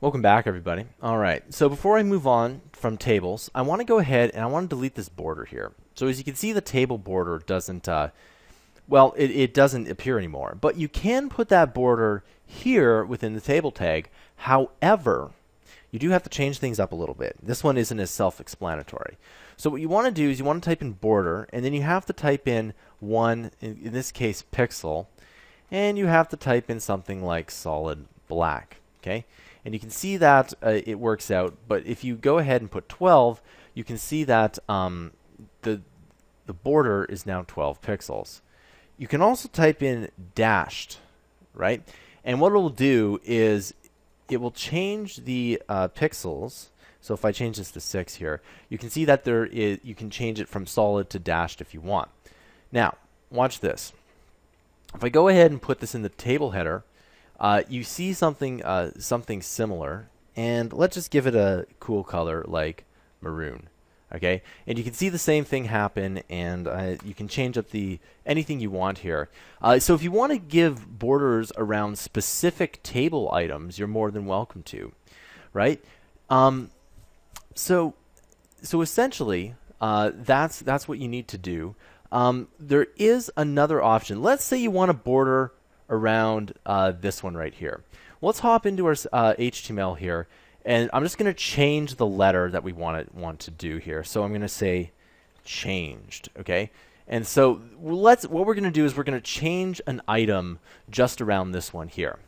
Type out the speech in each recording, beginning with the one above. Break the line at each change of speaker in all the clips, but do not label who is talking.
Welcome back, everybody. All right, so before I move on from tables, I want to go ahead and I want to delete this border here. So as you can see, the table border doesn't, it doesn't appear anymore. But you can put that border here within the table tag. However, you do have to change things up a little bit. This one isn't as self-explanatory. So what you want to do is you want to type in border, and then you have to type in one, in this case, pixel, and you have to type in something like solid black. Okay, and you can see that it works out. But if you go ahead and put 12, you can see that the border is now 12 pixels. You can also type in dashed, right? And what it will do is it will change the pixels. So if I change this to 6 here, you can see that you can change it from solid to dashed if you want. Now, watch this. If I go ahead and put this in the table header, you see something similar, and let's just give it a cool color like maroon. Okay, and you can see the same thing happen, and you can change up anything you want here. So if you want to give borders around specific table items, you're more than welcome to, right? So essentially, that's what you need to do. There is another option. Let's say you want to border around this one right here. Let's hop into our HTML here, and I'm just going to change the letter that we want to do here. So I'm going to say changed. Okay, and so what we're going to do is we're going to change an item just around this one here.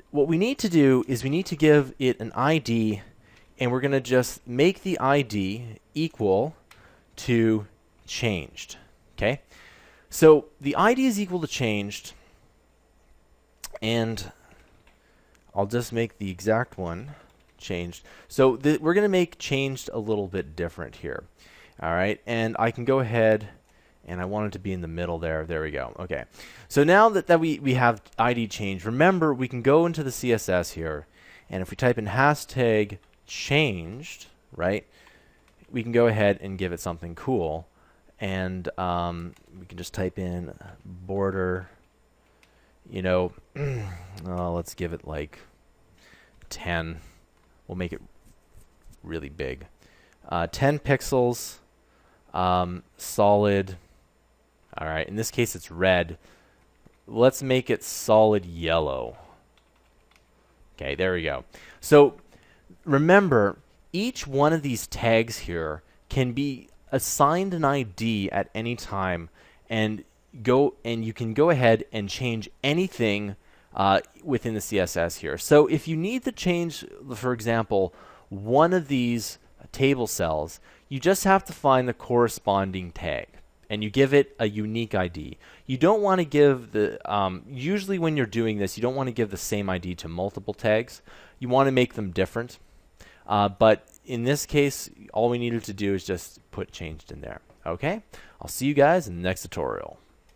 What we need to do is we need to give it an ID, and we're going to just make the ID equal to changed. Okay, so the ID is equal to changed, and I'll just make the exact one changed. So we're going to make changed a little bit different here. All right, and I can go ahead, and I want it to be in the middle there. There we go. Okay, so now that we have ID changed, remember we can go into the CSS here, and if we type in hashtag changed, right, we can go ahead and give it something cool, and we can just type in border, you know, let's give it like 10. We'll make it really big. 10 pixels, solid. All right, in this case it's red. Let's make it solid yellow. Okay, there we go. So remember, each one of these tags here can be assigned an ID at any time, and you can go ahead and change anything within the CSS here. So if you need to change, for example, one of these table cells, you just have to find the corresponding tag, and you give it a unique ID. You don't want to give usually when you're doing this, you don't want to give the same ID to multiple tags. You want to make them different. But in this case, all we needed to do is just put changed in there. Okay? I'll see you guys in the next tutorial.